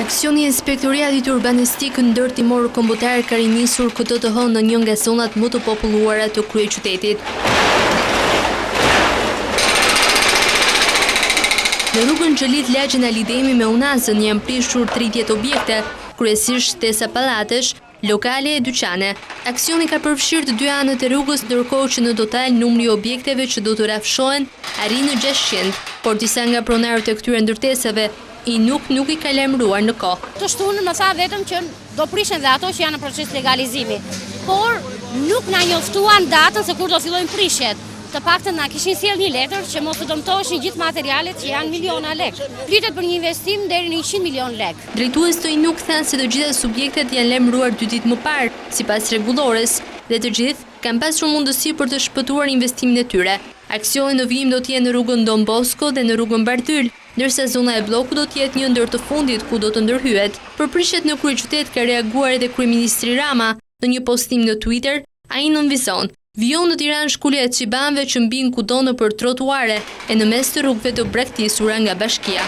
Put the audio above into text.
Aksioni i Inspektoriatit Urbanistik ndër Timor Kombëtar ka rinisur këto të hënë në një nga zonat më të populluara të kryeqytetit. Në rrugën Xhelit Lagjën Alidemi me Unazën janë prishur 30 objekte, kryesisht shtesa pallatesh, lokale e dyqane. Aksioni ka përfshirë të dy anët e rrugës, ndërkohë që në total numri i objekteve që do të rafshohen arrin në 600, por disa nga pronarët e këtyre ndërtesave nuk i ka lajmëruar në kohë. Të shtunë më tha vetëm që do prishen dhe ato që janë në proces legalizimi, por nuk na njoftuan datën se kur do fillojnë prishjet. Të paktën na kishin sjell një letër që mos të dëmtoheshin gjithë materialet që janë miliona lekë. Pritet për një investim deri në 100 milion lekë. Drejtues të nuk thanë se të gjitha subjektet janë lajmëruar 2 ditë më parë, sipas rregullores, dhe të gjithë kanë pasur mundësi për të shpëtuar investimin e tyre. Aksioni në vijim do të jetë në rrugën Don Bosco dhe në rrugën Bardhyl, ndërsa zona e bllokut do të jetë një ndër të fundit ku do të ndërhyet. Për prishjet në kryeqytet ka reaguar edhe kryeministri Rama. Në një postim në Twitter, ai nënvizon: "Vijon në Tiranë shkulja e xibanëve që mbin kudo nëpër trotuare e në mes të rrugëve të braktisura nga bashkia."